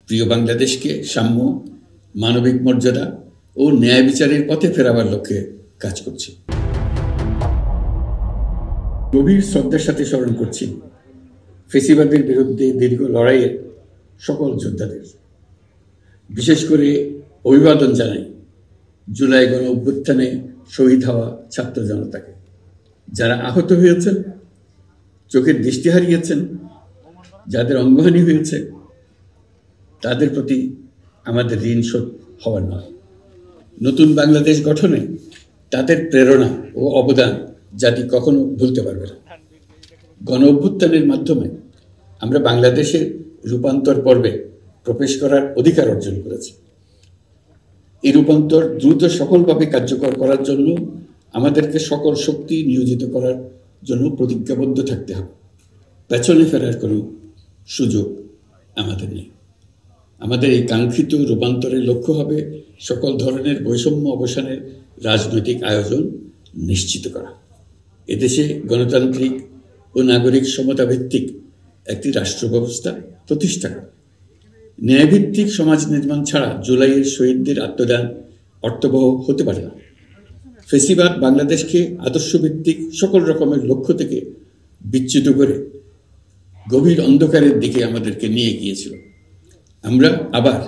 প্রিয় বাংলাদেশকে সাম্য, মানবিক মর্যাদা ও ন্যায় বিচারের পথে ফেরাবার লক্ষ্যে কাজ করছি। গভীর শ্রদ্ধার সাথে স্মরণ করছি ফেসিবাদের বিরুদ্ধে দীর্ঘ লড়াইয়ের সকল যোদ্ধাদের। বিশেষ করে অভিবাদন জানাই জুলাই গণ অভ্যুত্থানে শহীদ হওয়া ছাত্র জনতাকে, যারা আহত হয়েছেন, চোখের দৃষ্টি হারিয়েছেন, যাদের অঙ্গহানি হয়েছে, তাদের প্রতি আমাদের ঋণ শোধ হওয়ার নয়। নতুন বাংলাদেশ গঠনে তাদের প্রেরণা ও অবদান জাতি কখনো ভুলতে পারবে না। গণ অভ্যুত্থানের মাধ্যমে আমরা বাংলাদেশের রূপান্তর পর্বে প্রবেশ করার অধিকার অর্জন করেছি। এই রূপান্তর দ্রুত সফলভাবে কার্যকর করার জন্য আমাদেরকে সকল শক্তি নিয়োজিত করার জন্য প্রতিজ্ঞাবদ্ধ থাকতে হবে। পেছনে ফেরার কোনো সুযোগ আমাদের নেই। আমাদের এই কাঙ্ক্ষিত রূপান্তরের লক্ষ্য হবে সকল ধরনের বৈষম্য অবসানের রাজনৈতিক আয়োজন নিশ্চিত করা, এদেশে গণতান্ত্রিক ও নাগরিক সমতাভিত্তিক একটি রাষ্ট্র ব্যবস্থা প্রতিষ্ঠা করা। ন্যায়ভিত্তিক সমাজ নির্মাণ ছাড়া জুলাইয়ের শহীদদের আত্মদান অর্থবহ হতে পারে না। ফেসিবাদ বাংলাদেশকে আদর্শভিত্তিক সকল রকমের লক্ষ্য থেকে বিচ্যুত করে গভীর অন্ধকারের দিকে আমাদেরকে নিয়ে গিয়েছিল। আমরা আবার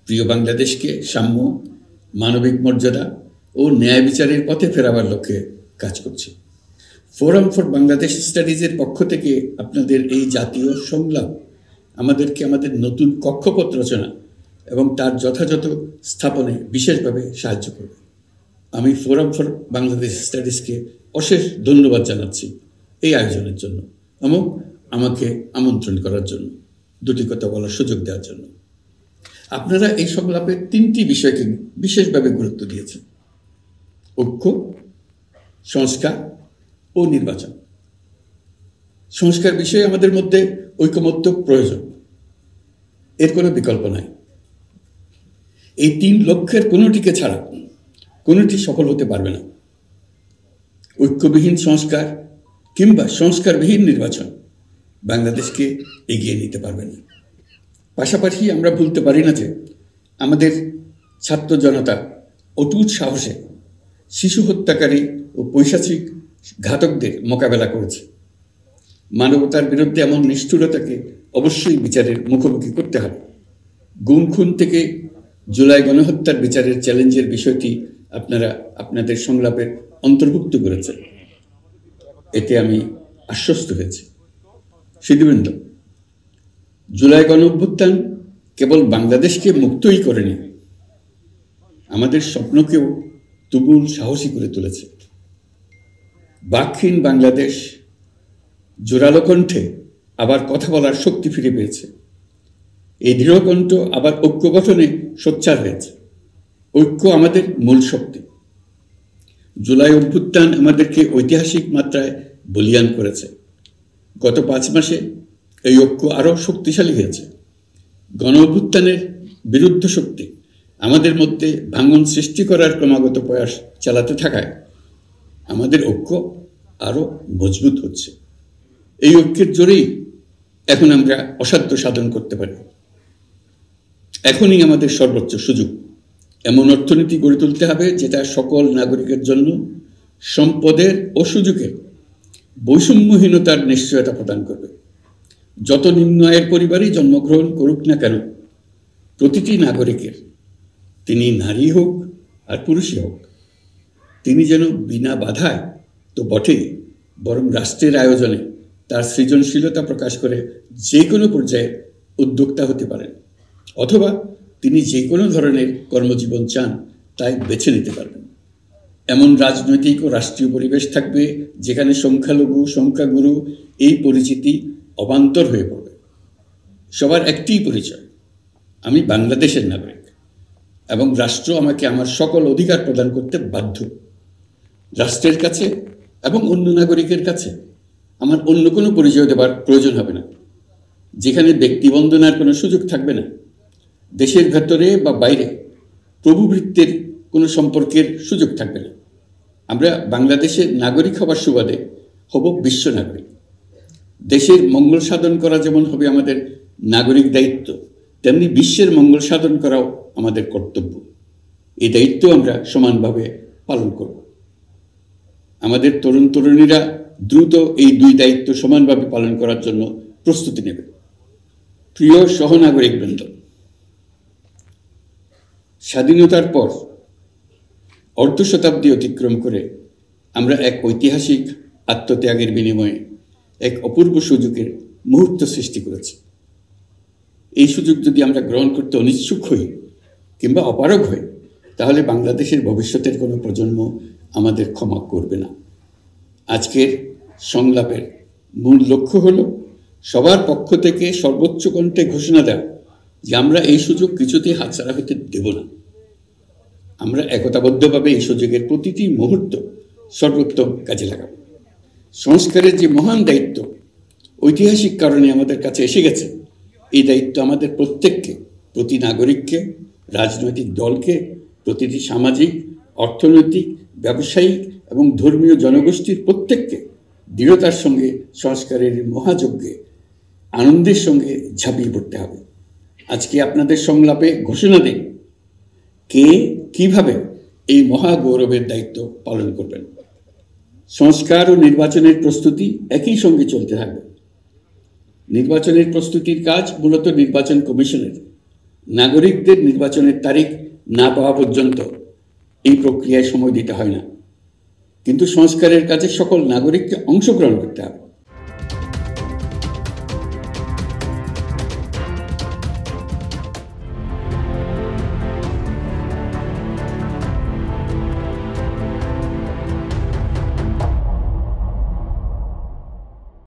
প্রিয় বাংলাদেশকে সাম্য, মানবিক মর্যাদা ও ন্যায় বিচারের পথে ফেরাবার লক্ষ্যে কাজ করছি। ফোরাম ফর বাংলাদেশ স্টাডিজের পক্ষ থেকে আপনাদের এই জাতীয় সংলাপ আমাদেরকে আমাদের নতুন কক্ষপথ রচনা এবং তার যথাযথ স্থাপনে বিশেষভাবে সাহায্য করবে। আমি ফোরাম ফর বাংলাদেশ স্টাডিজকে অশেষ ধন্যবাদ জানাচ্ছি এই আয়োজনের জন্য এবং আমাকে আমন্ত্রণ করার জন্য, দুটি কথা বলার সুযোগ দেওয়ার জন্য। আপনারা এই সংলাপের 3টি বিষয়কে বিশেষভাবে গুরুত্ব দিয়েছেন: ঐক্য, সংস্কার ও নির্বাচন। সংস্কার বিষয়ে আমাদের মধ্যে ঐকমত্য প্রয়োজন, এর কোনো বিকল্প নাই। এই 3 লক্ষ্যের কোনোটিকে ছাড়া কোনোটি সফল হতে পারবে না। ঐক্যবিহীন সংস্কার কিংবা সংস্কারবিহীন নির্বাচন বাংলাদেশকে এগিয়ে নিতে পারবে না। পাশাপাশি আমরা ভুলতে পারি না যে আমাদের ছাত্র জনতা অটুট সাহসে শিশু হত্যাকারী ও পৈশাচিক ঘাতকদের মোকাবেলা করেছে। মানবতার বিরুদ্ধে এমন নিষ্ঠুরতাকে অবশ্যই বিচারের মুখোমুখি করতে হবে। গুম খুন থেকে জুলাই গণহত্যার বিচারের চ্যালেঞ্জের বিষয়টি আপনারা আপনাদের সংলাপের অন্তর্ভুক্ত করেছেন, এতে আমি আশ্বস্ত হয়েছি। সুধীবৃন্দ, জুলাই গণঅভ্যুত্থান কেবল বাংলাদেশকে মুক্তই করেনি, আমাদের স্বপ্নকেও তুমুল সাহসী করে তুলেছে। বাকহীন বাংলাদেশ জোরালো কণ্ঠে আবার কথা বলার শক্তি ফিরে পেয়েছে। এই দৃঢ়কণ্ঠ আবার ঐক্য গঠনে সোচ্চার হয়েছে। ঐক্য আমাদের মূল শক্তি। জুলাই অভ্যুত্থান আমাদেরকে ঐতিহাসিক মাত্রায় বলীয়ান করেছে। গত 5 মাসে এই ঐক্য আরও শক্তিশালী হয়েছে। গণ অভ্যুত্থানের বিরুদ্ধ শক্তি আমাদের মধ্যে ভাঙন সৃষ্টি করার ক্রমাগত প্রয়াস চালাতে থাকায় আমাদের ঐক্য আরও মজবুত হচ্ছে। এই ঐক্যের জোরেই এখন আমরা অসাধ্য সাধন করতে পারি। এখনই আমাদের সর্বোচ্চ সুযোগ। এমন অর্থনীতি গড়ে তুলতে হবে যেটা সকল নাগরিকের জন্য সম্পদের ও সুযোগের বৈষম্যহীনতার নিশ্চয়তা প্রদান করবে। যত নিম্ন আয়ের পরিবারই জন্মগ্রহণ করুক না কেন, প্রতিটি নাগরিকের, তিনি নারী হোক আর পুরুষই হোক, তিনি যেন বিনা বাধায় তো বটেই, বরং রাষ্ট্রের আয়োজনে তার সৃজনশীলতা প্রকাশ করে যে কোনো পর্যায়ে উদ্যোক্তা হতে পারেন, অথবা তিনি যে কোনো ধরনের কর্মজীবন চান তাই বেছে নিতে পারবেন। এমন রাজনৈতিক ও রাষ্ট্রীয় পরিবেশ থাকবে যেখানে সংখ্যালঘু সংখ্যাগুরু এই পরিচিতি অবান্তর হয়ে পড়বে। সবার একটিই পরিচয়, আমি বাংলাদেশের নাগরিক এবং রাষ্ট্র আমাকে আমার সকল অধিকার প্রদান করতে বাধ্য। রাষ্ট্রের কাছে এবং অন্য নাগরিকের কাছে আমার অন্য কোনো পরিচয় দেবার প্রয়োজন হবে না, যেখানে ব্যক্তিবন্দনার কোনো সুযোগ থাকবে না। দেশের ভেতরে বা বাইরে প্রভুভৃত্যের কোনো সম্পর্কের সুযোগ থাকবে না। আমরা বাংলাদেশের নাগরিক হবার সুবাদে হব বিশ্ব নাগরিক। দেশের মঙ্গল সাধন করা যেমন হবে আমাদের নাগরিক দায়িত্ব, তেমনি বিশ্বের মঙ্গল সাধন করাও আমাদের কর্তব্য। এই দায়িত্ব আমরা সমানভাবে পালন করব। আমাদের তরুণ তরুণীরা দ্রুত এই দুই দায়িত্ব সমানভাবে পালন করার জন্য প্রস্তুতি নেবে। প্রিয় সহনাগরিকবৃন্দ, স্বাধীনতার পর অর্ধ শতাব্দী অতিক্রম করে আমরা এক ঐতিহাসিক আত্মত্যাগের বিনিময়ে এক অপূর্ব সুযোগের মুহূর্ত সৃষ্টি করেছি। এই সুযোগ যদি আমরা গ্রহণ করতে অনিচ্ছুক হই কিংবা অপারগ হই, তাহলে বাংলাদেশের ভবিষ্যতের কোনো প্রজন্ম আমাদের ক্ষমা করবে না। আজকের সংলাপের মূল লক্ষ্য হল সবার পক্ষ থেকে সর্বোচ্চ কণ্ঠে ঘোষণা দেওয়া যে আমরা এই সুযোগ কিছুতেই হাতছাড়া হতে দেব না। আমরা একতাবদ্ধভাবে এই সুযোগের প্রতিটি মুহূর্ত সর্বোত্তম কাজে লাগাব। সংস্কারের যে মহান দায়িত্ব ঐতিহাসিক কারণে আমাদের কাছে এসে গেছে, এই দায়িত্ব আমাদের প্রত্যেককে, প্রতি নাগরিককে, রাজনৈতিক দলকে, প্রতিটি সামাজিক, অর্থনৈতিক, ব্যবসায়িক এবং ধর্মীয় জনগোষ্ঠীর প্রত্যেককে দৃঢ়তার সঙ্গে সংস্কারের মহাযজ্ঞে আনন্দের সঙ্গে ঝাঁপিয়ে পড়তে হবে। আজকে আপনাদের সংলাপে ঘোষণা দিন কে কিভাবে এই মহাগৌরবের দায়িত্ব পালন করবেন। সংস্কার ও নির্বাচনের প্রস্তুতি একই সঙ্গে চলতে থাকবে। নির্বাচনের প্রস্তুতির কাজ মূলত নির্বাচন কমিশনের। নাগরিকদের নির্বাচনের তারিখ না পাওয়া পর্যন্ত এই প্রক্রিয়ায় সময় দিতে হয় না, কিন্তু সংস্কারের কাজে সকল নাগরিককে অংশগ্রহণ করতে হবে।